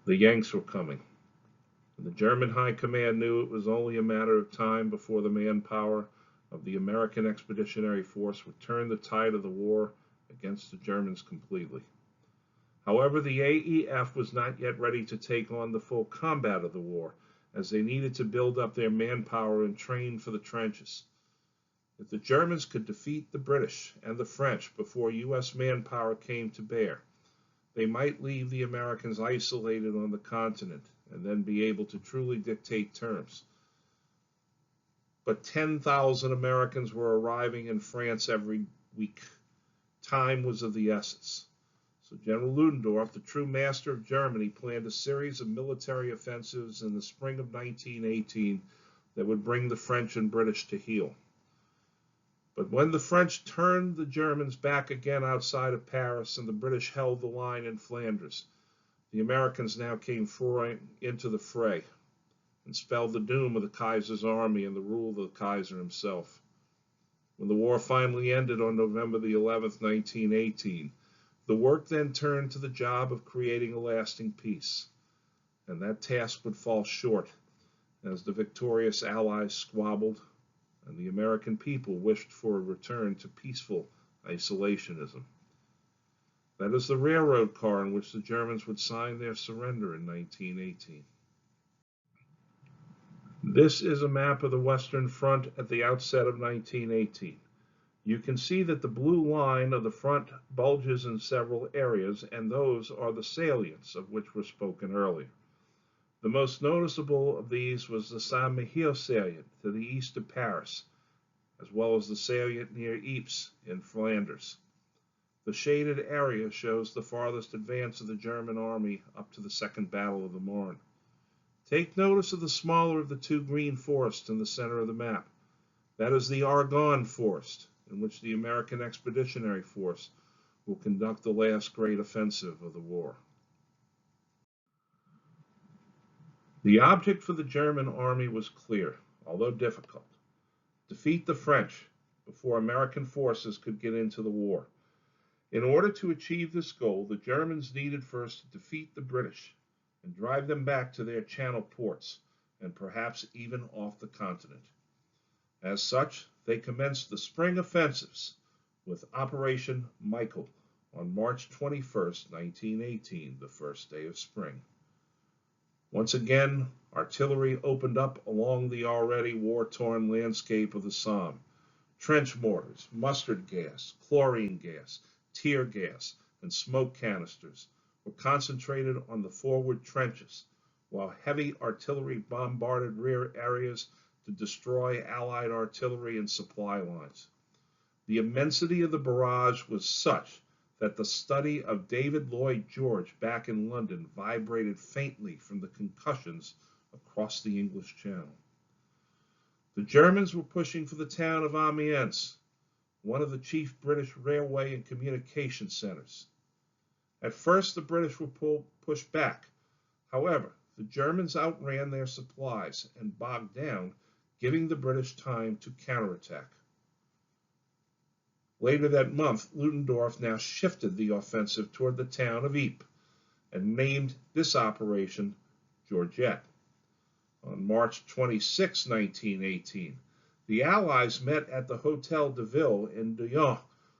The Yanks were coming. The German High Command knew it was only a matter of time before the manpower of the American Expeditionary Force would turn the tide of the war against the Germans completely. However, the AEF was not yet ready to take on the full combat of the war, as they needed to build up their manpower and train for the trenches. If the Germans could defeat the British and the French before U.S. manpower came to bear, they might leave the Americans isolated on the continent and then be able to truly dictate terms. But 10,000 Americans were arriving in France every week. Time was of the essence. So General Ludendorff, the true master of Germany, planned a series of military offensives in the spring of 1918 that would bring the French and British to heel. But when the French turned the Germans back again outside of Paris and the British held the line in Flanders, the Americans now came into the fray and spelled the doom of the Kaiser's army and the rule of the Kaiser himself. When the war finally ended on November the 11th, 1918, the work then turned to the job of creating a lasting peace, and that task would fall short as the victorious Allies squabbled and the American people wished for a return to peaceful isolationism. That is the railroad car in which the Germans would sign their surrender in 1918. This is a map of the Western Front at the outset of 1918. You can see that the blue line of the front bulges in several areas, and those are the salients of which were spoken earlier. The most noticeable of these was the Saint-Mihiel salient to the east of Paris, as well as the salient near Ypres in Flanders. The shaded area shows the farthest advance of the German army up to the Second Battle of the Marne. Take notice of the smaller of the two green forests in the center of the map. That is the Argonne Forest, in which the American Expeditionary Force will conduct the last great offensive of the war. The object for the German army was clear, although difficult. Defeat the French before American forces could get into the war. In order to achieve this goal, the Germans needed first to defeat the British and drive them back to their channel ports, and perhaps even off the continent. As such, they commenced the spring offensives with Operation Michael on March 21st, 1918, the first day of spring. Once again, artillery opened up along the already war-torn landscape of the Somme. Trench mortars, mustard gas, chlorine gas, tear gas, and smoke canisters were concentrated on the forward trenches, while heavy artillery bombarded rear areas to destroy Allied artillery and supply lines. The immensity of the barrage was such that the study of David Lloyd George back in London vibrated faintly from the concussions across the English Channel. The Germans were pushing for the town of Amiens, one of the chief British railway and communication centers. At first, the British were pushed back. However, the Germans outran their supplies and bogged down, giving the British time to counterattack. Later that month, Ludendorff now shifted the offensive toward the town of Ypres and named this operation Georgette. On March 26, 1918, the Allies met at the Hotel de Ville in Dijon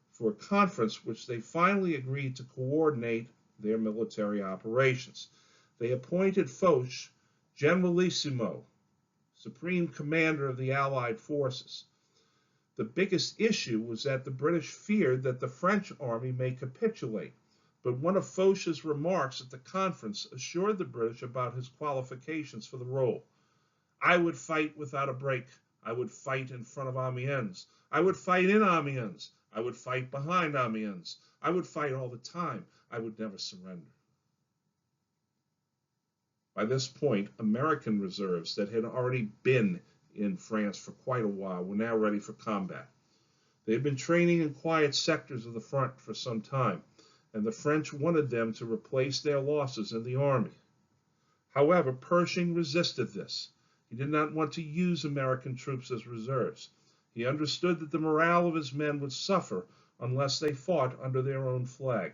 for a conference which they finally agreed to coordinate their military operations. They appointed Foch Generalissimo, supreme commander of the Allied forces. The biggest issue was that the British feared that the French army may capitulate, but one of Foch's remarks at the conference assured the British about his qualifications for the role. I would fight without a break. I would fight in front of Amiens. I would fight in Amiens. I would fight behind Amiens. I would fight all the time. I would never surrender. By this point, American reserves that had already been in France for quite a while were now ready for combat. They had been training in quiet sectors of the front for some time, and the French wanted them to replace their losses in the army. However, Pershing resisted this. He did not want to use American troops as reserves. He understood that the morale of his men would suffer unless they fought under their own flag.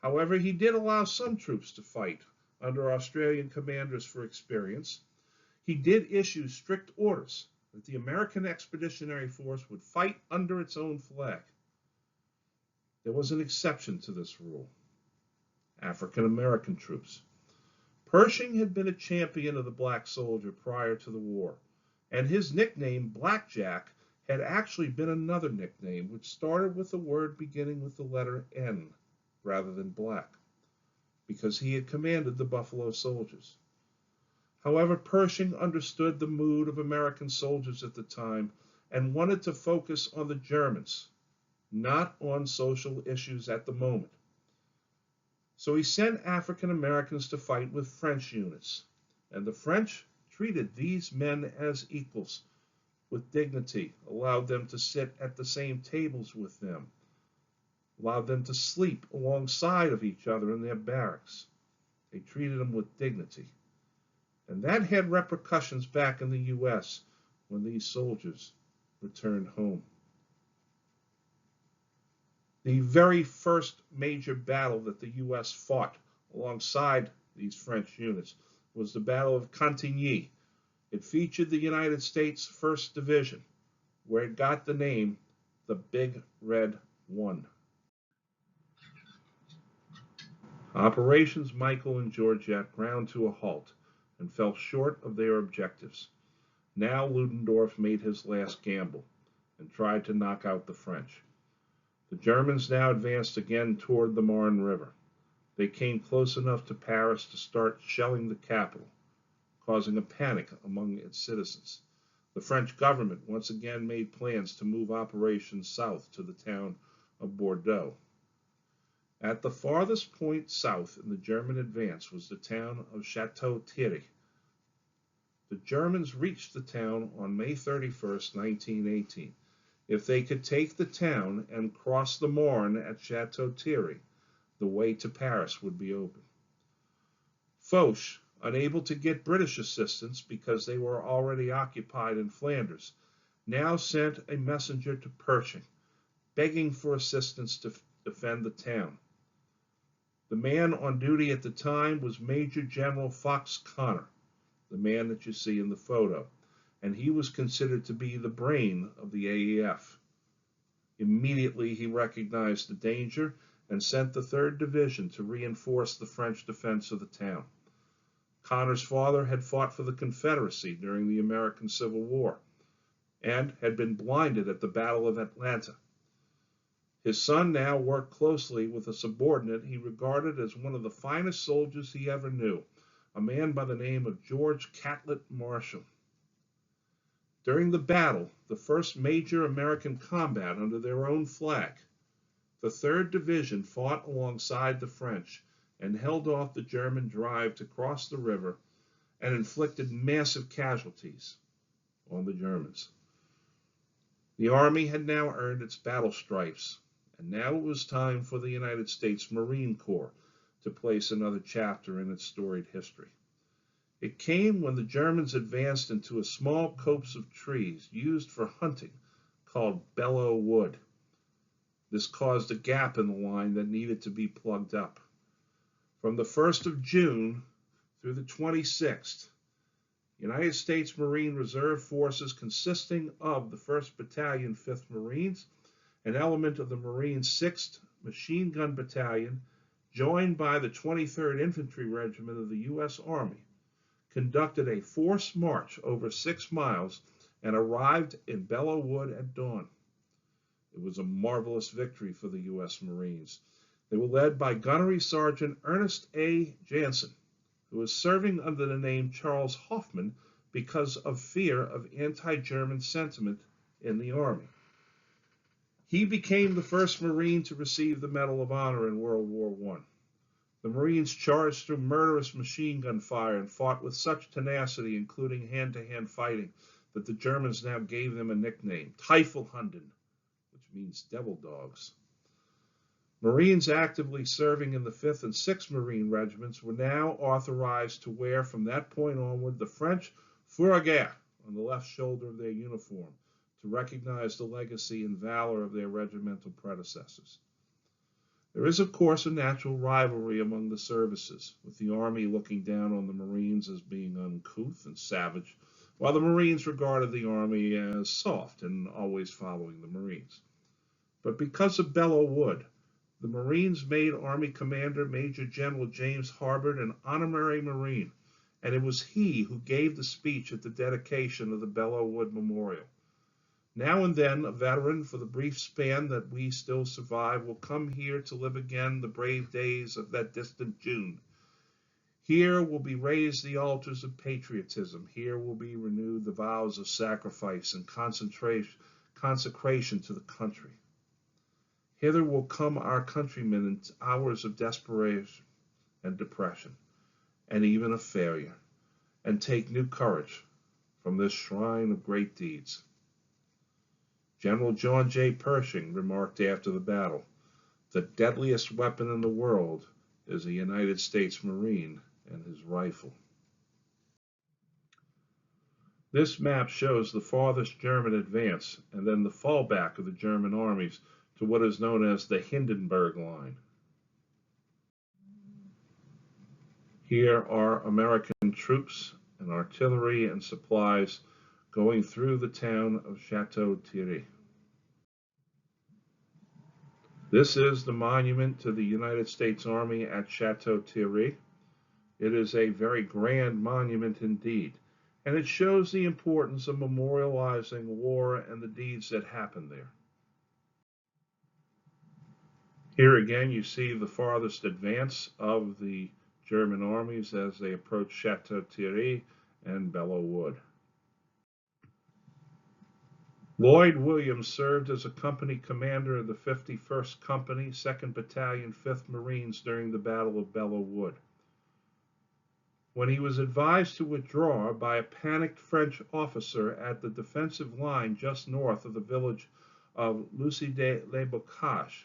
However, he did allow some troops to fight under Australian commanders for experience, he did issue strict orders that the American Expeditionary Force would fight under its own flag. There was an exception to this rule: African American troops. Pershing had been a champion of the black soldier prior to the war, and his nickname, Blackjack, had actually been another nickname which started with a word beginning with the letter N rather than black, because he had commanded the Buffalo Soldiers. However, Pershing understood the mood of American soldiers at the time and wanted to focus on the Germans, not on social issues at the moment. So he sent African Americans to fight with French units, and the French treated these men as equals, with dignity, allowed them to sit at the same tables with them, allowed them to sleep alongside of each other in their barracks. They treated them with dignity. And that had repercussions back in the U.S. when these soldiers returned home. The very first major battle that the U.S. fought alongside these French units was the Battle of Cantigny. It featured the United States 1st Division, where it got the name the Big Red One. Operations Michael and Georgette ground to a halt and fell short of their objectives. Now Ludendorff made his last gamble and tried to knock out the French. The Germans now advanced again toward the Marne River. They came close enough to Paris to start shelling the capital, causing a panic among its citizens. The French government once again made plans to move operations south to the town of Bordeaux. At the farthest point south in the German advance was the town of Château-Thierry. The Germans reached the town on May 31st, 1918. If they could take the town and cross the Marne at Château-Thierry, the way to Paris would be open. Foch, unable to get British assistance because they were already occupied in Flanders, now sent a messenger to Pershing, begging for assistance to defend the town. The man on duty at the time was Major General Fox Connor, the man that you see in the photo, and he was considered to be the brain of the AEF. Immediately he recognized the danger and sent the 3rd Division to reinforce the French defense of the town. Connor's father had fought for the Confederacy during the American Civil War and had been blinded at the Battle of Atlanta. His son now worked closely with a subordinate he regarded as one of the finest soldiers he ever knew, a man by the name of George Catlett Marshall. During the battle, the first major American combat under their own flag, the 3rd Division fought alongside the French and held off the German drive to cross the river and inflicted massive casualties on the Germans. The Army had now earned its battle stripes, and now it was time for the United States Marine Corps to place another chapter in its storied history. It came when the Germans advanced into a small copse of trees used for hunting called Belleau Wood. This caused a gap in the line that needed to be plugged up. From the 1st of June through the 26th, United States Marine Reserve forces consisting of the 1st Battalion, 5th Marines, an element of the Marines' 6th Machine Gun Battalion, joined by the 23rd Infantry Regiment of the U.S. Army, conducted a forced march over 6 miles and arrived in Belleau Wood at dawn. It was a marvelous victory for the U.S. Marines. They were led by Gunnery Sergeant Ernest A. Jansen, who was serving under the name Charles Hoffman because of fear of anti-German sentiment in the Army. He became the first Marine to receive the Medal of Honor in World War I. The Marines charged through murderous machine gun fire and fought with such tenacity, including hand-to-hand fighting, that the Germans now gave them a nickname, Teufelhunden, which means devil dogs. Marines actively serving in the 5th and 6th Marine Regiments were now authorized to wear from that point onward the French fourragère on the left shoulder of their uniform to recognize the legacy and valor of their regimental predecessors. There is, of course, a natural rivalry among the services, with the Army looking down on the Marines as being uncouth and savage, while the Marines regarded the Army as soft and always following the Marines. But because of Belleau Wood, the Marines made Army Commander Major General James Harbord an honorary Marine, and it was he who gave the speech at the dedication of the Belleau Wood Memorial. Now and then, a veteran for the brief span that we still survive will come here to live again the brave days of that distant June. Here will be raised the altars of patriotism. Here will be renewed the vows of sacrifice and consecration to the country. Hither will come our countrymen in hours of desperation and depression, and even of failure, and take new courage from this shrine of great deeds. General John J. Pershing remarked after the battle, "The deadliest weapon in the world is a United States Marine and his rifle." This map shows the farthest German advance and then the fallback of the German armies to what is known as the Hindenburg Line. Here are American troops and artillery and supplies going through the town of Château-Thierry. This is the monument to the United States Army at Château-Thierry. It is a very grand monument indeed, and it shows the importance of memorializing war and the deeds that happened there. Here again you see the farthest advance of the German armies as they approach Château-Thierry and Belleau Wood. Lloyd Williams served as a company commander of the 51st Company, 2nd Battalion, 5th Marines during the Battle of Belleau Wood. When he was advised to withdraw by a panicked French officer at the defensive line just north of the village of Lxxiii,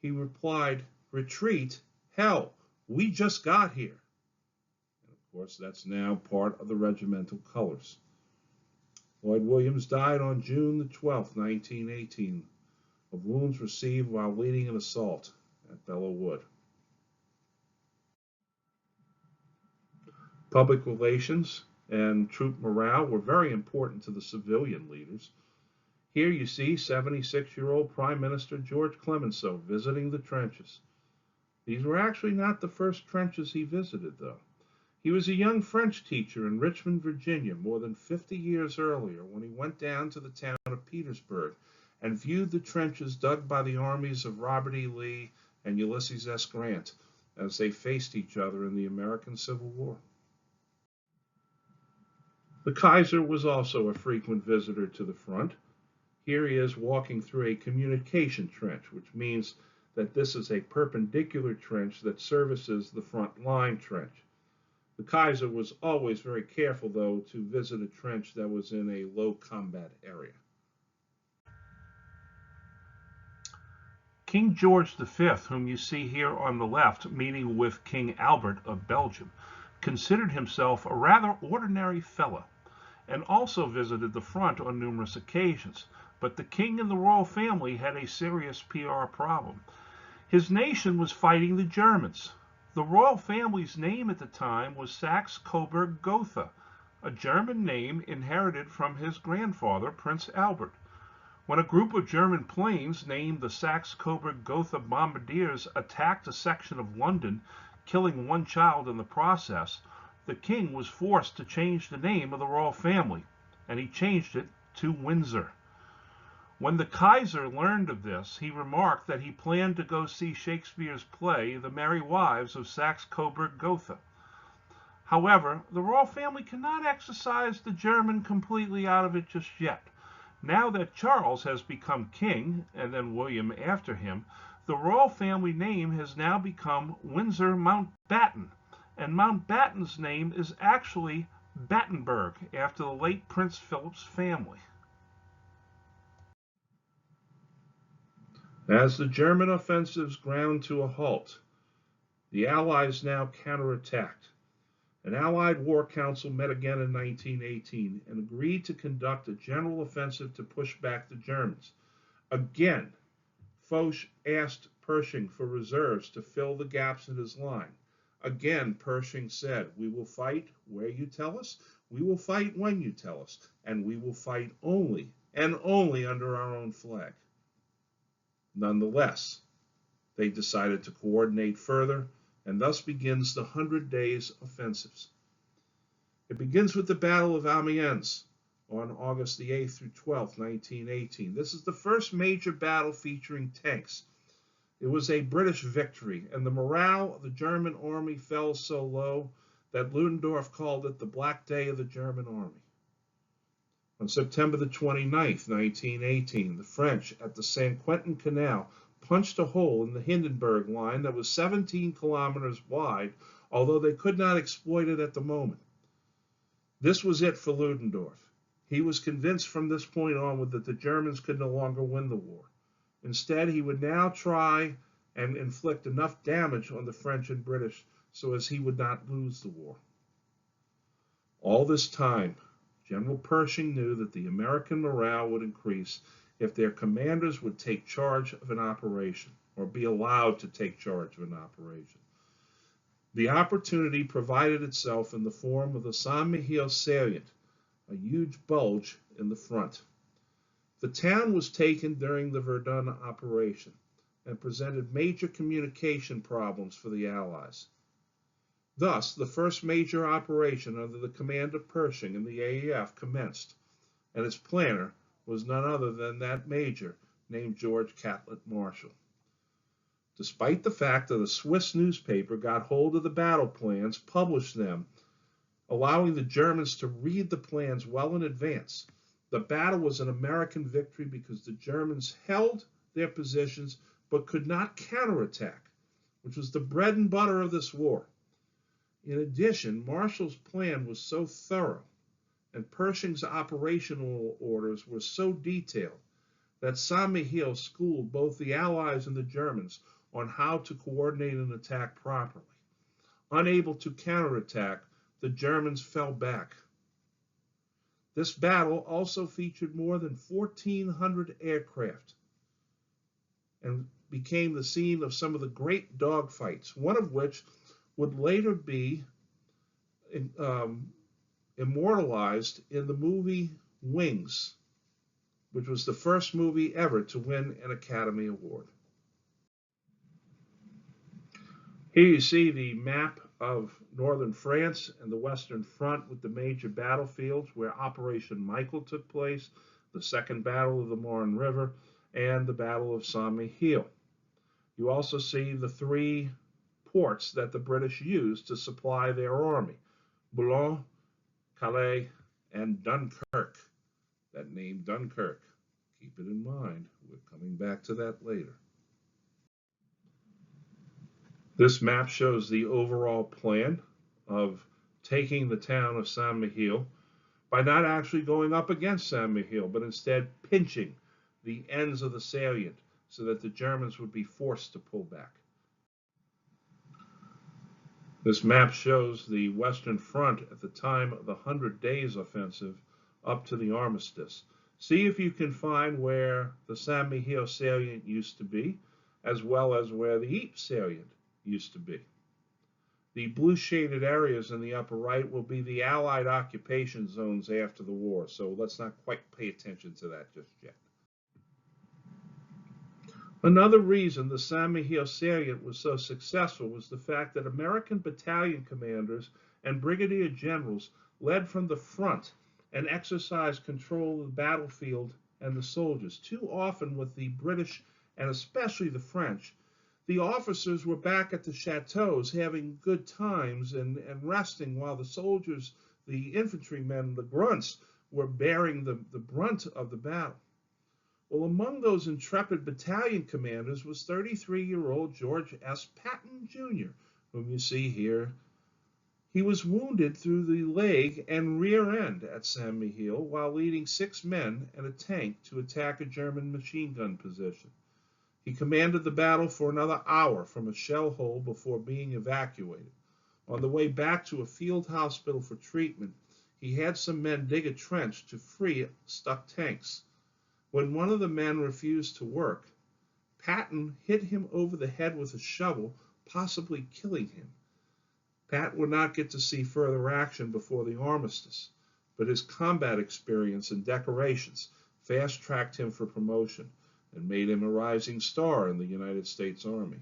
he replied, "Retreat? Hell, we just got here." And of course, that's now part of the regimental colors. Lloyd Williams died on June 12, 1918, of wounds received while leading an assault at Belleau Wood. Public relations and troop morale were very important to the civilian leaders. Here you see 76-year-old Prime Minister George Clemenceau visiting the trenches. These were actually not the first trenches he visited, though. He was a young French teacher in Richmond, Virginia, more than 50 years earlier when he went down to the town of Petersburg and viewed the trenches dug by the armies of Robert E. Lee and Ulysses S. Grant as they faced each other in the American Civil War. The Kaiser was also a frequent visitor to the front. Here he is walking through a communication trench, which means that this is a perpendicular trench that services the front line trench. The Kaiser was always very careful, though, to visit a trench that was in a low combat area. King George V, whom you see here on the left, meeting with King Albert of Belgium, considered himself a rather ordinary fellow, and also visited the front on numerous occasions. But the king and the royal family had a serious PR problem. His nation was fighting the Germans. The royal family's name at the time was Saxe-Coburg-Gotha, a German name inherited from his grandfather, Prince Albert. When a group of German planes named the Saxe-Coburg-Gotha Bombardiers attacked a section of London, killing one child in the process, the king was forced to change the name of the royal family, and he changed it to Windsor. When the Kaiser learned of this, he remarked that he planned to go see Shakespeare's play, The Merry Wives of Saxe-Coburg-Gotha. However, the royal family cannot exorcise the German completely out of it just yet. Now that Charles has become king, and then William after him, the royal family name has now become Windsor Mountbatten, and Mountbatten's name is actually Battenberg, after the late Prince Philip's family. As the German offensives ground to a halt, the Allies now counterattacked. An Allied War Council met again in 1918 and agreed to conduct a general offensive to push back the Germans. Again, Foch asked Pershing for reserves to fill the gaps in his line. Again, Pershing said, "We will fight where you tell us, we will fight when you tell us, and we will fight only and only under our own flag." Nonetheless, they decided to coordinate further, and thus begins the 100 Days Offensives. It begins with the Battle of Amiens on August the 8th through 12th, 1918. This is the first major battle featuring tanks. It was a British victory, and the morale of the German army fell so low that Ludendorff called it the Black Day of the German army. On September the 29th, 1918, the French at the St. Quentin Canal punched a hole in the Hindenburg line that was 17 kilometers wide, although they could not exploit it at the moment. This was it for Ludendorff. He was convinced from this point onward that the Germans could no longer win the war. Instead, he would now try and inflict enough damage on the French and British so as he would not lose the war. All this time, General Pershing knew that the American morale would increase if their commanders would take charge of an operation, or be allowed to take charge of an operation. The opportunity provided itself in the form of the Saint-Mihiel salient, a huge bulge in the front. The town was taken during the Verdun operation and presented major communication problems for the Allies. Thus, the first major operation under the command of Pershing and the AEF commenced, and its planner was none other than that major named George Catlett Marshall. Despite the fact that a Swiss newspaper got hold of the battle plans, published them, allowing the Germans to read the plans well in advance, the battle was an American victory because the Germans held their positions but could not counterattack, which was the bread and butter of this war. In addition, Marshall's plan was so thorough and Pershing's operational orders were so detailed that Saint-Mihiel schooled both the Allies and the Germans on how to coordinate an attack properly. Unable to counterattack, the Germans fell back. This battle also featured more than 1,400 aircraft and became the scene of some of the great dogfights, one of which would later be immortalized in the movie Wings, which was the first movie ever to win an Academy Award. Here you see the map of northern France and the Western Front with the major battlefields where Operation Michael took place, the Second Battle of the Marne River, and the Battle of Saint-Mihiel. You also see the three ports that the British used to supply their army: Boulogne, Calais, and Dunkirk. That name Dunkirk, keep it in mind. We're coming back to that later. This map shows the overall plan of taking the town of Saint-Mihiel by not actually going up against Saint-Mihiel, but instead pinching the ends of the salient so that the Germans would be forced to pull back. This map shows the Western Front at the time of the 100 Days Offensive up to the armistice. See if you can find where the Saint-Mihiel salient used to be, as well as where the Ypres salient used to be. The blue shaded areas in the upper right will be the Allied occupation zones after the war, so let's not quite pay attention to that just yet. Another reason the Saint-Mihiel salient was so successful was the fact that American battalion commanders and brigadier generals led from the front and exercised control of the battlefield and the soldiers. Too often with the British and especially the French, the officers were back at the chateaus having good times and resting while the soldiers, the infantrymen, the grunts, were bearing the brunt of the battle. Well, among those intrepid battalion commanders was 33-year-old George S. Patton, Jr., whom you see here. He was wounded through the leg and rear end at Saint-Mihiel while leading 6 men and a tank to attack a German machine gun position. He commanded the battle for another hour from a shell hole before being evacuated. On the way back to a field hospital for treatment, he had some men dig a trench to free stuck tanks. When one of the men refused to work, Patton hit him over the head with a shovel, possibly killing him. Patton would not get to see further action before the armistice, but his combat experience and decorations fast-tracked him for promotion and made him a rising star in the United States Army.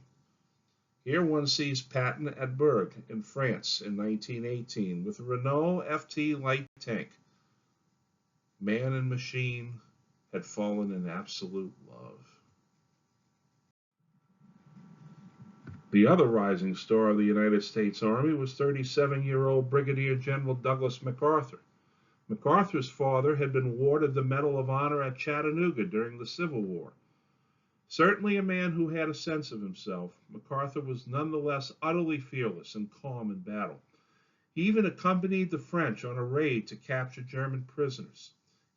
Here one sees Patton at Berg in France in 1918 with a Renault FT light tank. Man and machine had fallen in absolute love. The other rising star of the United States Army was 37-year-old Brigadier General Douglas MacArthur. MacArthur's father had been awarded the Medal of Honor at Chattanooga during the Civil War. Certainly a man who had a sense of himself, MacArthur was nonetheless utterly fearless and calm in battle. He even accompanied the French on a raid to capture German prisoners.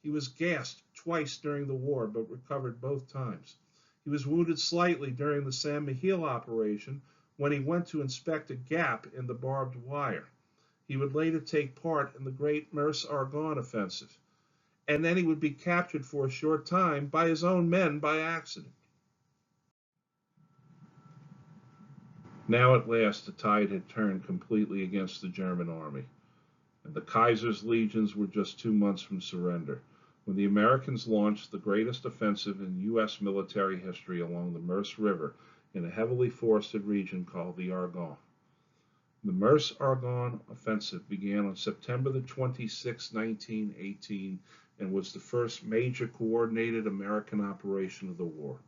He was gassed twice during the war, but recovered both times. He was wounded slightly during the San Miguel operation when he went to inspect a gap in the barbed wire. He would later take part in the great Meuse-Argonne offensive, and then he would be captured for a short time by his own men by accident. Now at last the tide had turned completely against the German army, and the Kaiser's legions were just 2 months from surrender, when the Americans launched the greatest offensive in U.S. military history along the Meuse River in a heavily forested region called the Argonne. The Meuse-Argonne offensive began on September the 26th, 1918, and was the first major coordinated American operation of the war.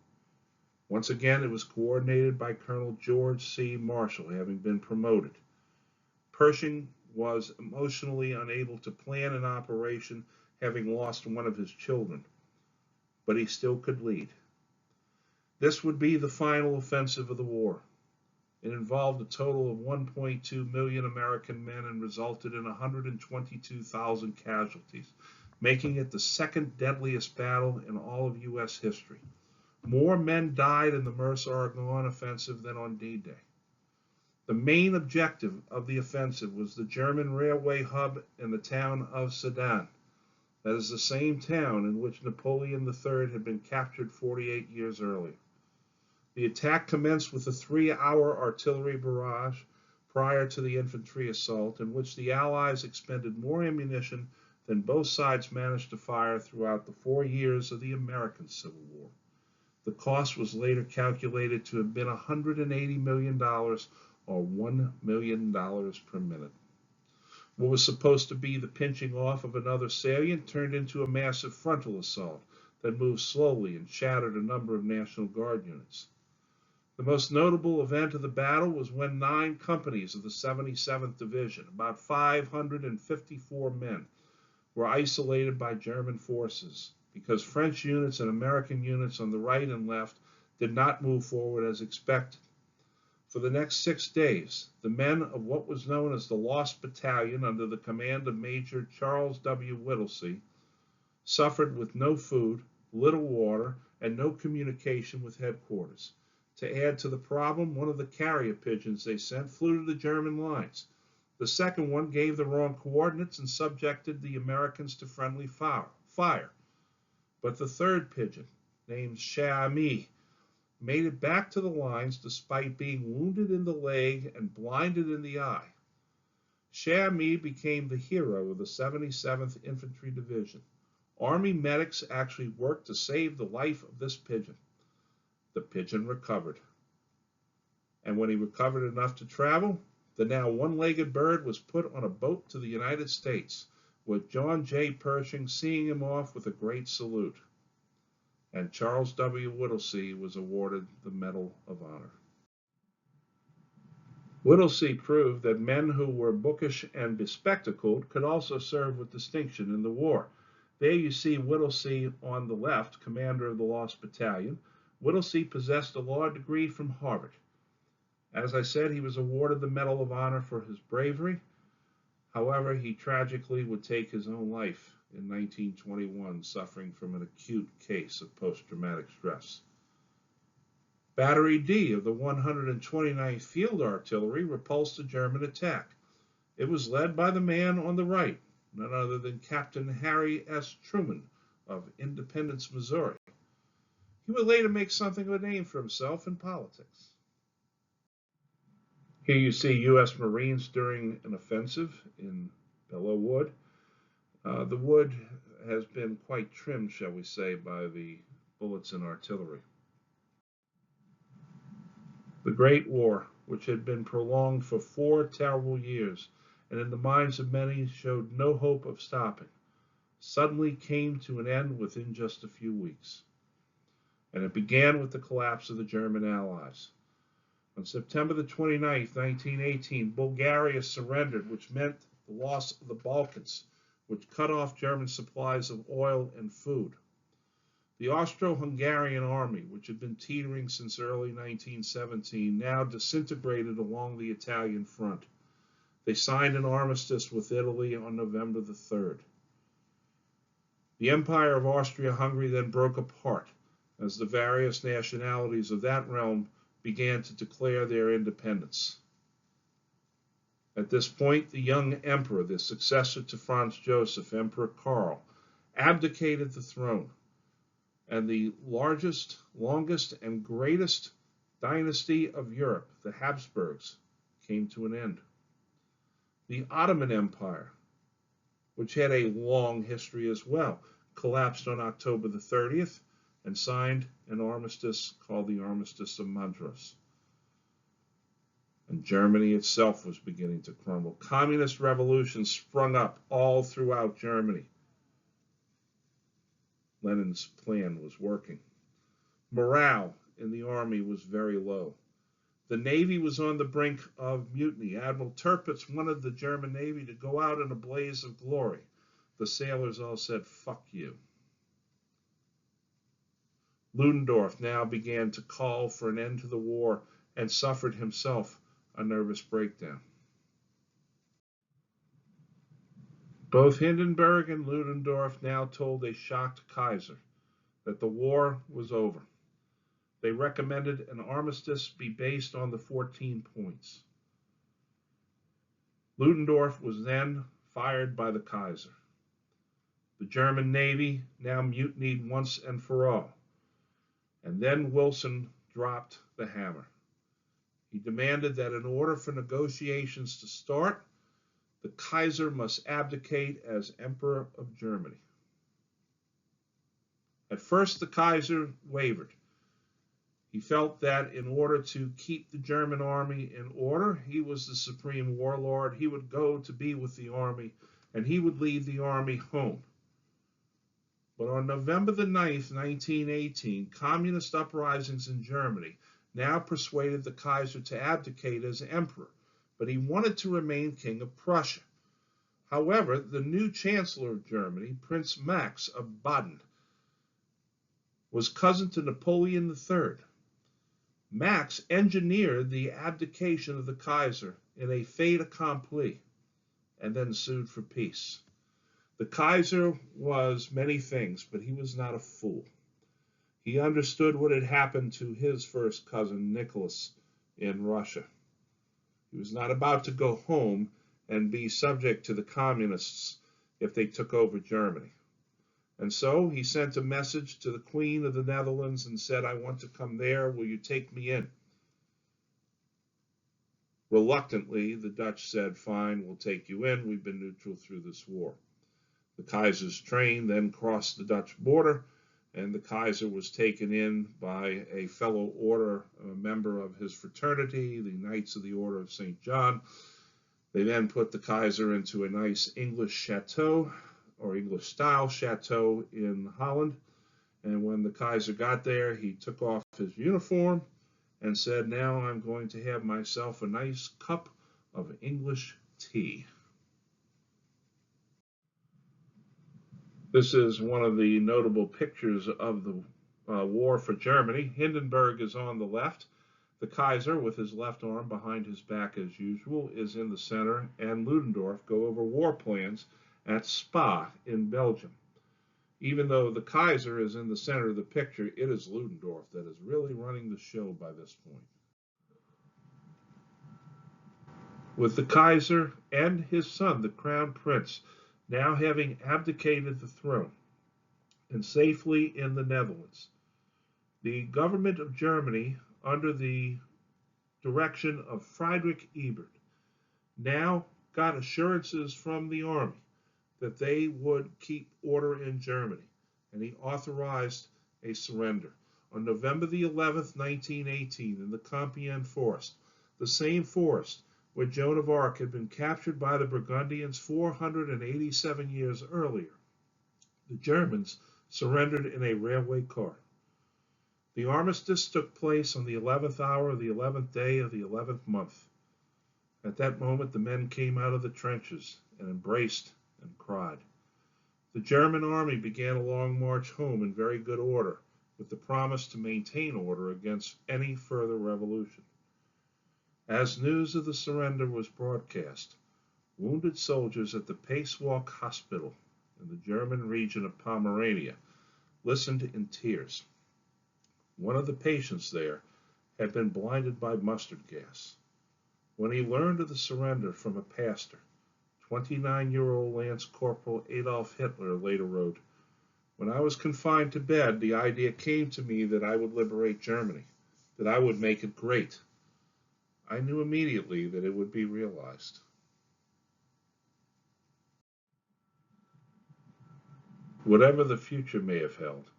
Once again, it was coordinated by Colonel George C. Marshall, having been promoted. Pershing was emotionally unable to plan an operation, having lost one of his children, but he still could lead. This would be the final offensive of the war. It involved a total of 1.2 million American men and resulted in 122,000 casualties, making it the second deadliest battle in all of U.S. history. More men died in the Meuse-Argonne offensive than on D-Day. The main objective of the offensive was the German railway hub in the town of Sedan. That is the same town in which Napoleon III had been captured 48 years earlier. The attack commenced with a 3-hour artillery barrage prior to the infantry assault, in which the Allies expended more ammunition than both sides managed to fire throughout the 4 years of the American Civil War. The cost was later calculated to have been $180 million, or $1 million per minute. What was supposed to be the pinching off of another salient turned into a massive frontal assault that moved slowly and shattered a number of National Guard units. The most notable event of the battle was when 9 companies of the 77th Division, about 554 men, were isolated by German forces, because French units and American units on the right and left did not move forward as expected. For the next 6 days, the men of what was known as the Lost Battalion under the command of Major Charles W. Whittlesey suffered with no food, little water, and no communication with headquarters. To add to the problem, one of the carrier pigeons they sent flew to the German lines. The second one gave the wrong coordinates and subjected the Americans to friendly fire. But the third pigeon, named Lxxiii, made it back to the lines despite being wounded in the leg and blinded in the eye. Lxxiii became the hero of the 77th Infantry Division. Army medics actually worked to save the life of this pigeon. The pigeon recovered. And when he recovered enough to travel, the now one-legged bird was put on a boat to the United States, with John J. Pershing seeing him off with a great salute. And Charles W. Whittlesey was awarded the Medal of Honor. Whittlesey proved that men who were bookish and bespectacled could also serve with distinction in the war. There you see Whittlesey on the left, commander of the Lost Battalion. Whittlesey possessed a law degree from Harvard. As I said, he was awarded the Medal of Honor for his bravery. However, he tragically would take his own life in 1921, suffering from an acute case of post-traumatic stress. Battery D of the 129th Field Artillery repulsed a German attack. It was led by the man on the right, none other than Captain Harry S. Truman of Independence, Missouri. He would later make something of a name for himself in politics. Here you see U.S. Marines during an offensive in Belleau Wood. The wood has been quite trimmed, shall we say, by the bullets and artillery. The Great War, which had been prolonged for 4 terrible years, and in the minds of many showed no hope of stopping, suddenly came to an end within just a few weeks. And it began with the collapse of the German Allies. On September the 29th, 1918, Bulgaria surrendered, which meant the loss of the Balkans, which cut off German supplies of oil and food. The Austro-Hungarian army, which had been teetering since early 1917, now disintegrated along the Italian front. They signed an armistice with Italy on November the 3rd. The Empire of Austria-Hungary then broke apart as the various nationalities of that realm began to declare their independence. At this point, the young emperor, the successor to Franz Joseph, Emperor Karl, abdicated the throne, and the largest, longest, and greatest dynasty of Europe, the Habsburgs, came to an end. The Ottoman Empire, which had a long history as well, collapsed on October the 30th and signed an armistice called the Armistice of Montrose. And Germany itself was beginning to crumble. Communist revolutions sprung up all throughout Germany. Lenin's plan was working. Morale in the army was very low. The Navy was on the brink of mutiny. Admiral Tirpitz wanted the German Navy to go out in a blaze of glory. The sailors all said, "Fuck you." Ludendorff now began to call for an end to the war and suffered himself a nervous breakdown. Both Hindenburg and Ludendorff now told a shocked Kaiser that the war was over. They recommended an armistice be based on the 14 points. Ludendorff was then fired by the Kaiser. The German Navy now mutinied once and for all. And then Wilson dropped the hammer. He demanded that in order for negotiations to start, the Kaiser must abdicate as Emperor of Germany. At first, the Kaiser wavered. He felt that in order to keep the German army in order, he was the supreme warlord. He would go to be with the army, and he would lead the army home. But on November the 9th, 1918, communist uprisings in Germany now persuaded the Kaiser to abdicate as emperor, but he wanted to remain king of Prussia. However, the new chancellor of Germany, Prince Max of Baden, was cousin to Napoleon III. Max engineered the abdication of the Kaiser in a fait accompli and then sued for peace. The Kaiser was many things, but he was not a fool. He understood what had happened to his first cousin, Nicholas, in Russia. He was not about to go home and be subject to the communists if they took over Germany. And so he sent a message to the Queen of the Netherlands and said, "I want to come there. Will you take me in?" Reluctantly, the Dutch said, "Fine, we'll take you in. We've been neutral through this war." The Kaiser's train then crossed the Dutch border, and the Kaiser was taken in by a fellow order, a member of his fraternity, the Knights of the Order of St. John. They then put the Kaiser into a nice English chateau, or English-style chateau in Holland. And when the Kaiser got there, he took off his uniform and said, "Now I'm going to have myself a nice cup of English tea." This is one of the notable pictures of the war for Germany. Hindenburg is on the left. The Kaiser, with his left arm behind his back as usual, is in the center, and Ludendorff go over war plans at Spa in Belgium. Even though the Kaiser is in the center of the picture, it is Ludendorff that is really running the show by this point. With the Kaiser and his son, the Crown Prince, now having abdicated the throne and safely in the Netherlands, The government of Germany, under the direction of Friedrich Ebert, now got assurances from the army that they would keep order in Germany, and he authorized a surrender. On November the 11th, 1918, in the Compiègne Forest, the same forest where Joan of Arc had been captured by the Burgundians 487 years earlier, the Germans surrendered in a railway car. The armistice took place on the 11th hour of the 11th day of the 11th month. At that moment, the men came out of the trenches and embraced and cried. The German army began a long march home in very good order, with the promise to maintain order against any further revolution. As news of the surrender was broadcast, wounded soldiers at the Pacewalk Hospital in the German region of Pomerania listened in tears. One of the patients there had been blinded by mustard gas. When he learned of the surrender from a pastor, 29-year-old Lance Corporal Adolf Hitler later wrote, "When I was confined to bed, the idea came to me that I would liberate Germany, that I would make it great. I knew immediately that it would be realized." Whatever the future may have held,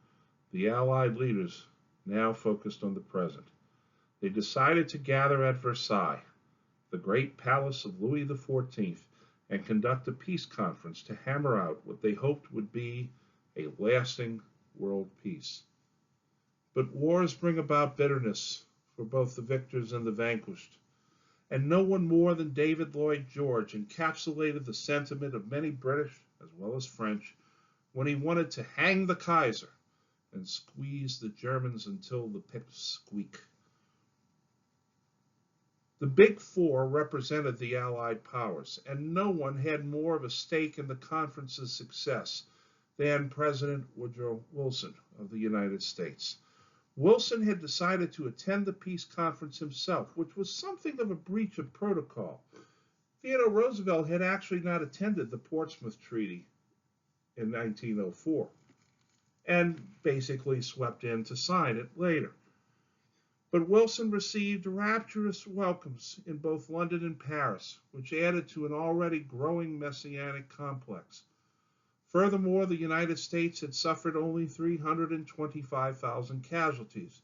the Allied leaders now focused on the present. They decided to gather at Versailles, the great palace of Louis XIV, and conduct a peace conference to hammer out what they hoped would be a lasting world peace. But wars bring about bitterness for both the victors and the vanquished, and no one more than David Lloyd George encapsulated the sentiment of many British as well as French when he wanted to hang the Kaiser and squeeze the Germans until the pips squeak. The Big Four represented the Allied powers, and no one had more of a stake in the conference's success than President Woodrow Wilson of the United States. Wilson had decided to attend the peace conference himself, which was something of a breach of protocol. Theodore Roosevelt had actually not attended the Portsmouth Treaty in 1904 and basically swept in to sign it later. But Wilson received rapturous welcomes in both London and Paris, which added to an already growing messianic complex. Furthermore, the United States had suffered only 325,000 casualties,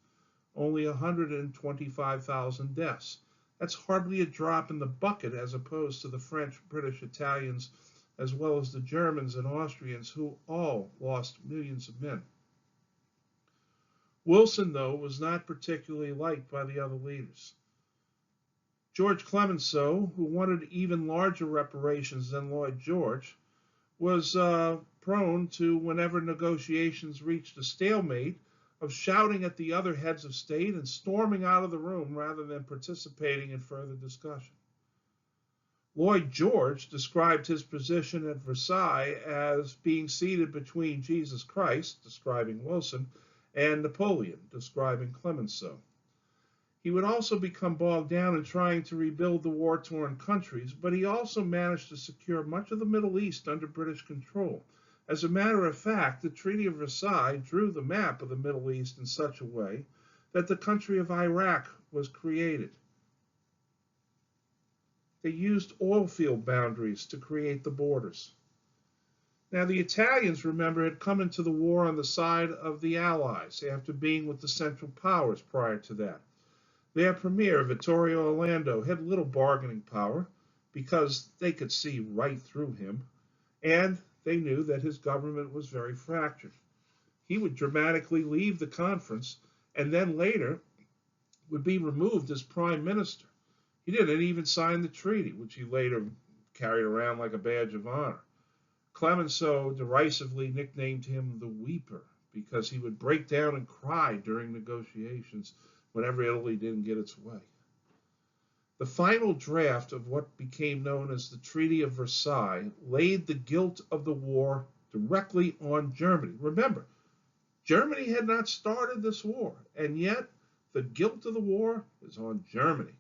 only 125,000 deaths. That's hardly a drop in the bucket as opposed to the French, British, Italians, as well as the Germans and Austrians, who all lost millions of men. Wilson, though, was not particularly liked by the other leaders. George Clemenceau, who wanted even larger reparations than Lloyd George, was prone to, whenever negotiations reached a stalemate, of shouting at the other heads of state and storming out of the room rather than participating in further discussion. Lloyd George described his position at Versailles as being seated between Jesus Christ, describing Wilson, and Napoleon, describing Clemenceau. He would also become bogged down in trying to rebuild the war-torn countries, but he also managed to secure much of the Middle East under British control. As a matter of fact, the Treaty of Versailles drew the map of the Middle East in such a way that the country of Iraq was created. They used oil field boundaries to create the borders. Now, the Italians, remember, had come into the war on the side of the Allies after being with the Central Powers prior to that. Their premier, Vittorio Orlando, had little bargaining power because they could see right through him, and they knew that his government was very fractured. He would dramatically leave the conference and then later would be removed as prime minister. He didn't even sign the treaty, which he later carried around like a badge of honor. Clemenceau derisively nicknamed him the Weeper because he would break down and cry during negotiations whenever Italy didn't get its way. The final draft of what became known as the Treaty of Versailles laid the guilt of the war directly on Germany. Remember, Germany had not started this war, and yet the guilt of the war is on Germany.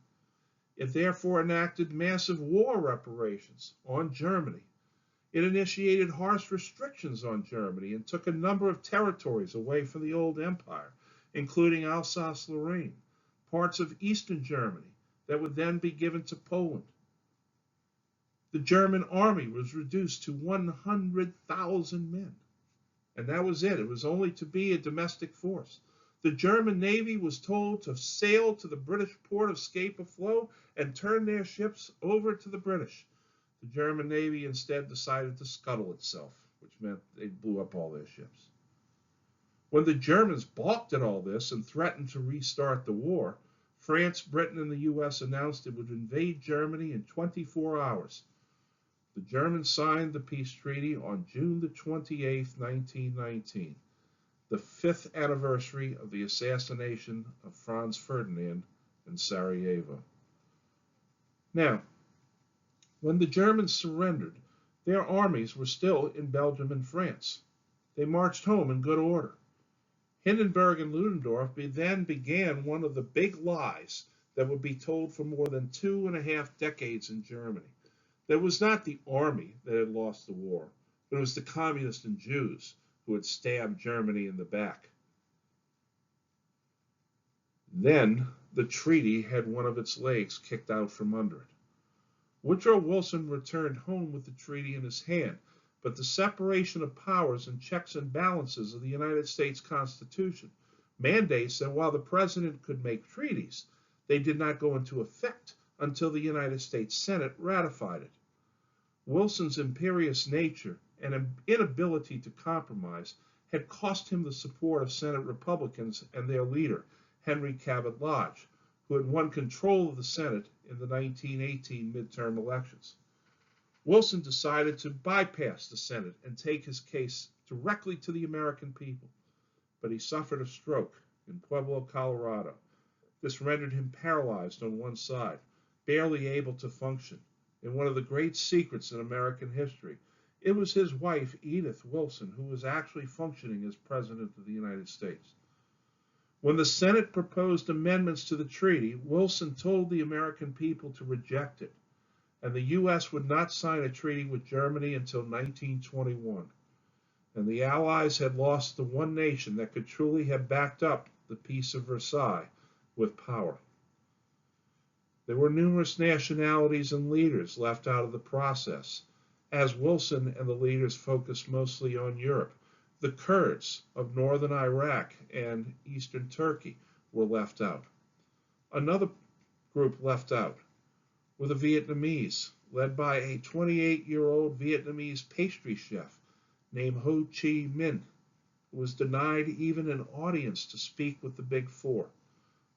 It therefore enacted massive war reparations on Germany. It initiated harsh restrictions on Germany and took a number of territories away from the old empire. including Alsace-Lorraine, parts of eastern Germany that would then be given to Poland. The German army was reduced to 100,000 men. And that was it. It was only to be a domestic force. The German Navy was told to sail to the British port of Scapa-Flow and turn their ships over to the British. The German Navy instead decided to scuttle itself, which meant they blew up all their ships. When the Germans balked at all this and threatened to restart the war, France, Britain, and the U.S. announced it would invade Germany in 24 hours. The Germans signed the peace treaty on June the 28th, 1919, the 5th anniversary of the assassination of Franz Ferdinand in Sarajevo. Now, when the Germans surrendered, their armies were still in Belgium and France. They marched home in good order. Hindenburg and Ludendorff then began one of the big lies that would be told for more than 2.5 decades in Germany. That it was not the army that had lost the war, but it was the communists and Jews who had stabbed Germany in the back. Then the treaty had one of its legs kicked out from under it. Woodrow Wilson returned home with the treaty in his hand, but the separation of powers and checks and balances of the United States Constitution mandates that while the president could make treaties, they did not go into effect until the United States Senate ratified it. Wilson's imperious nature and inability to compromise had cost him the support of Senate Republicans and their leader, Henry Cabot Lodge, who had won control of the Senate in the 1918 midterm elections. Wilson decided to bypass the Senate and take his case directly to the American people, but he suffered a stroke in Pueblo, Colorado. This rendered him paralyzed on one side, barely able to function. In one of the great secrets in American history, it was his wife, Edith Wilson, who was actually functioning as President of the United States. When the Senate proposed amendments to the treaty, Wilson told the American people to reject it, and the U.S. would not sign a treaty with Germany until 1921. And the Allies had lost the one nation that could truly have backed up the Peace of Versailles with power. There were numerous nationalities and leaders left out of the process, as Wilson and the leaders focused mostly on Europe. The Kurds of northern Iraq and eastern Turkey were left out. Another group left out were the Vietnamese, led by a 28-year-old Vietnamese pastry chef named Ho Chi Minh, who was denied even an audience to speak with the Big Four,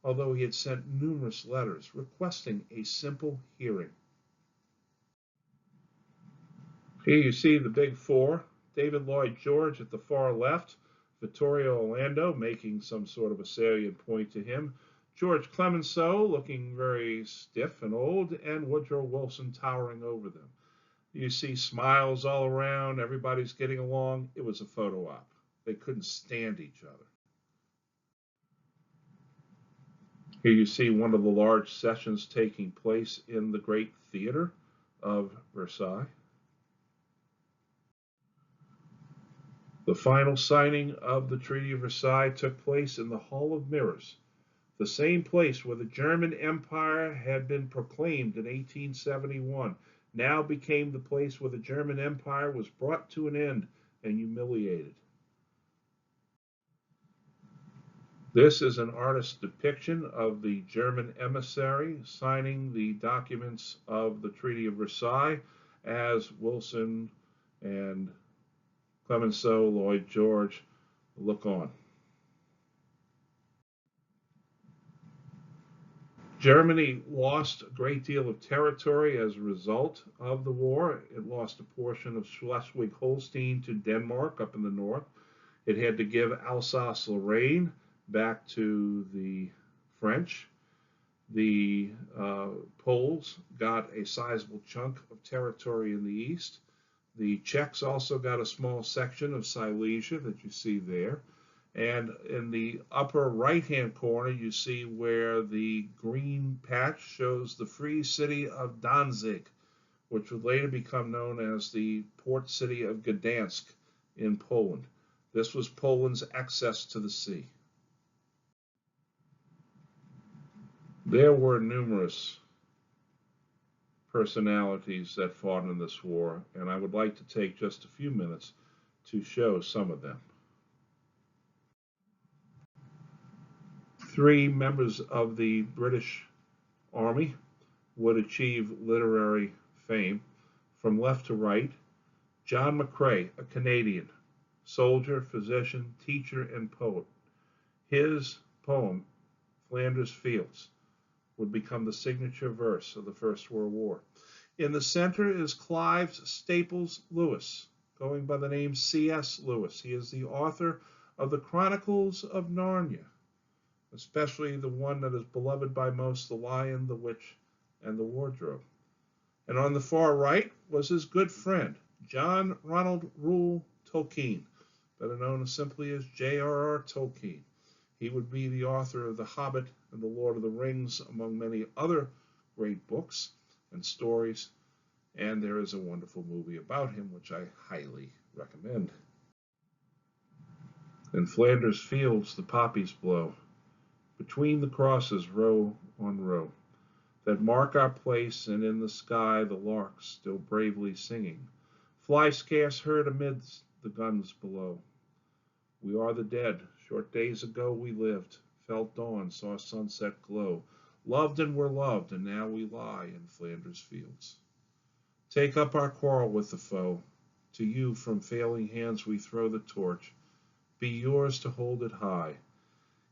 although he had sent numerous letters requesting a simple hearing. Here you see the Big Four, David Lloyd George at the far left, Vittorio Orlando making some sort of a salient point to him, George Clemenceau looking very stiff and old, and Woodrow Wilson towering over them. You see smiles all around, everybody's getting along. It was a photo op. They couldn't stand each other. Here you see one of the large sessions taking place in the Great Theater of Versailles. The final signing of the Treaty of Versailles took place in the Hall of Mirrors, the same place where the German Empire had been proclaimed in 1871, now became the place where the German Empire was brought to an end and humiliated. This is an artist's depiction of the German emissary signing the documents of the Treaty of Versailles as Wilson and Clemenceau, Lloyd George look on. Germany lost a great deal of territory as a result of the war. It lost a portion of Schleswig-Holstein to Denmark up in the north. It had to give Alsace-Lorraine back to the French. The Poles got a sizable chunk of territory in the east. The Czechs also got a small section of Silesia that you see there. And in the upper right-hand corner, you see where the green patch shows the free city of Danzig, which would later become known as the port city of Gdansk in Poland. This was Poland's access to the sea. There were numerous personalities that fought in this war, and I would like to take just a few minutes to show some of them. Three members of the British Army would achieve literary fame. From left to right, John McCrae, a Canadian soldier, physician, teacher, and poet. His poem, Flanders Fields, would become the signature verse of the First World War. In the center is Clive Staples Lewis, going by the name C.S. Lewis. He is the author of the Chronicles of Narnia, especially the one that is beloved by most, The Lion, the Witch, and the Wardrobe. And on the far right was his good friend, John Ronald Reuel Tolkien, better known simply as J.R.R. Tolkien. He would be the author of The Hobbit and The Lord of the Rings, among many other great books and stories, and there is a wonderful movie about him, which I highly recommend. In Flanders Fields, the poppies blow, between the crosses, row on row, that mark our place, and in the sky the larks still bravely singing, fly scarce heard amidst the guns below. We are the dead. Short days ago we lived, felt dawn, saw sunset glow, loved and were loved, and now we lie in Flanders Fields. Take up our quarrel with the foe. To you from failing hands we throw the torch. Be yours to hold it high.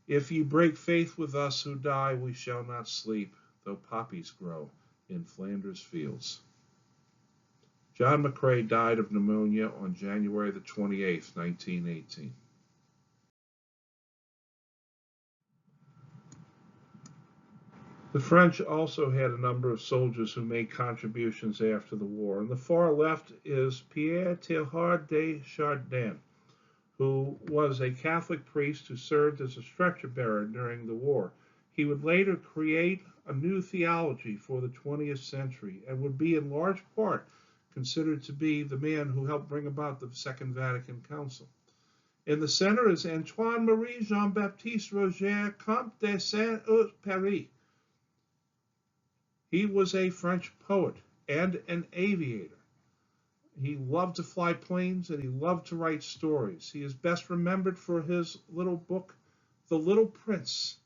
If ye break faith with us who die, we shall not sleep, though poppies grow in Flanders Fields. John McCrae died of pneumonia on January the 28th, 1918. The French also had a number of soldiers who made contributions after the war. On the far left is Pierre Teilhard de Chardin, who was a Catholic priest who served as a stretcher bearer during the war. He would later create a new theology for the 20th century and would be in large part considered to be the man who helped bring about the Second Vatican Council. In the center is Antoine-Marie Jean-Baptiste Roger, Comte de Saint-Exupéry. He was a French poet and an aviator. He loved to fly planes and he loved to write stories. He is best remembered for his little book, The Little Prince.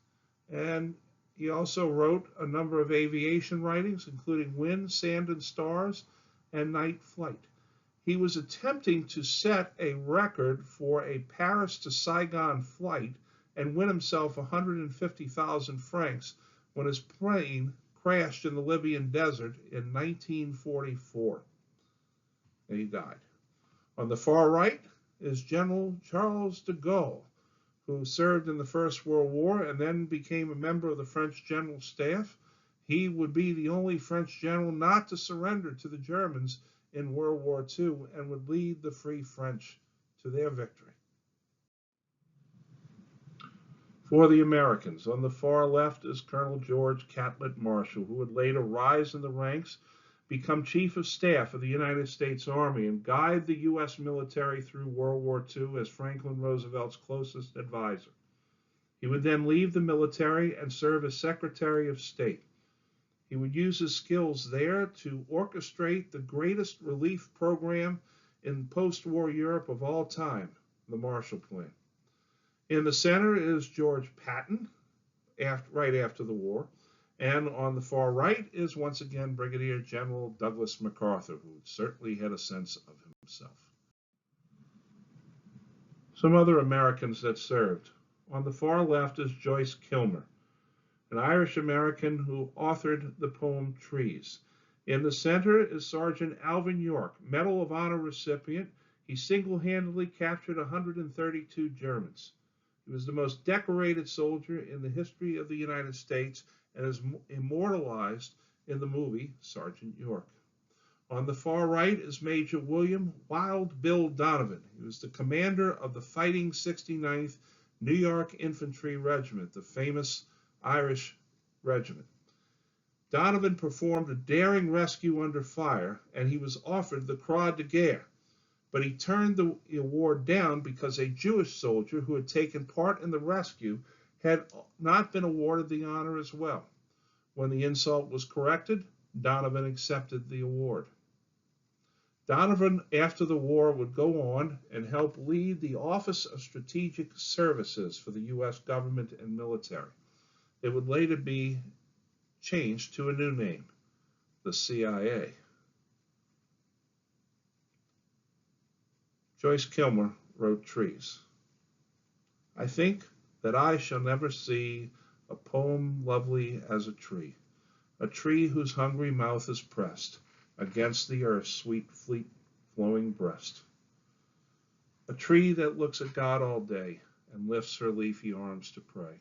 And he also wrote a number of aviation writings, including Wind, Sand, and Stars, and Night Flight. He was attempting to set a record for a Paris to Saigon flight and win himself 150,000 francs when his plane crashed in the Libyan desert in 1944. And he died. On the far right is General Charles de Gaulle, who served in the First World War and then became a member of the French General Staff. He would be the only French general not to surrender to the Germans in World War II and would lead the Free French to their victory. For the Americans, on the far left is Colonel George Catlett Marshall, who would later rise in the ranks, become Chief of Staff of the United States Army, and guide the U.S. military through World War II as Franklin Roosevelt's closest advisor. He would then leave the military and serve as Secretary of State. He would use his skills there to orchestrate the greatest relief program in post-war Europe of all time, the Marshall Plan. In the center is George Patton, right after the war, and on the far right is once again Brigadier General Douglas MacArthur, who certainly had a sense of himself. Some other Americans that served. On the far left is Joyce Kilmer, an Irish American who authored the poem Trees. In the center is Sergeant Alvin York, Medal of Honor recipient. He single-handedly captured 132 Germans. He was the most decorated soldier in the history of the United States and is immortalized in the movie Sergeant York. On the far right is Major William Wild Bill Donovan. He was the commander of the Fighting 69th New York Infantry Regiment, the famous Irish regiment. Donovan performed a daring rescue under fire, and he was offered the Croix de Guerre. But he turned the award down because a Jewish soldier who had taken part in the rescue had not been awarded the honor as well. When the insult was corrected, Donovan accepted the award. Donovan, after the war, would go on and help lead the Office of Strategic Services for the U.S. government and military. It would later be changed to a new name, the CIA. Joyce Kilmer wrote Trees. I think that I shall never see a poem lovely as a tree whose hungry mouth is pressed against the earth's sweet, fleet, flowing breast. A tree that looks at God all day and lifts her leafy arms to pray.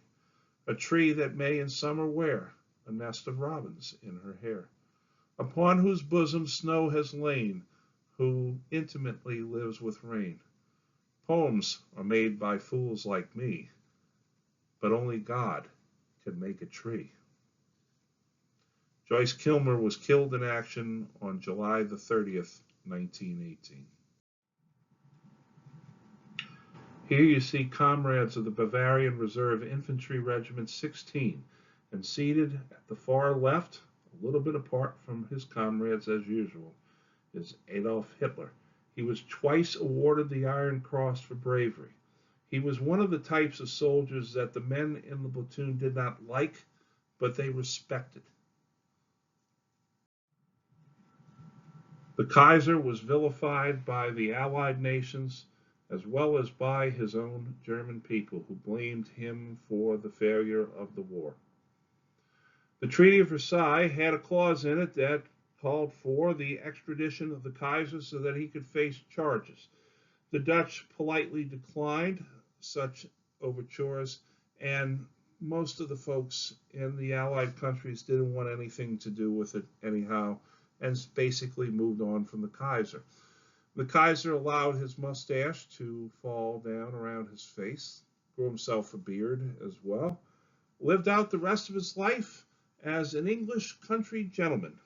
A tree that may in summer wear a nest of robins in her hair, upon whose bosom snow has lain, who intimately lives with rain. Poems are made by fools like me, but only God can make a tree. Joyce Kilmer was killed in action on July the 30th, 1918. Here you see comrades of the Bavarian Reserve Infantry Regiment 16, and seated at the far left, a little bit apart from his comrades as usual, is Adolf Hitler. He was twice awarded the Iron Cross for bravery. He was one of the types of soldiers that the men in the platoon did not like, but they respected. The Kaiser was vilified by the Allied nations as well as by his own German people, who blamed him for the failure of the war. The Treaty of Versailles had a clause in it that called for the extradition of the Kaiser so that he could face charges. The Dutch politely declined such overtures, and most of the folks in the Allied countries didn't want anything to do with it anyhow, and basically moved on from the Kaiser. The Kaiser allowed his mustache to fall down around his face, grew himself a beard as well, lived out the rest of his life as an English country gentleman,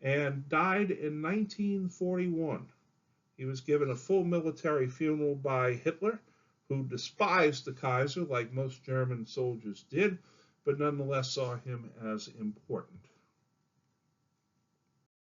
and died in 1941. He was given a full military funeral by Hitler, who despised the Kaiser like most German soldiers did, but nonetheless saw him as important.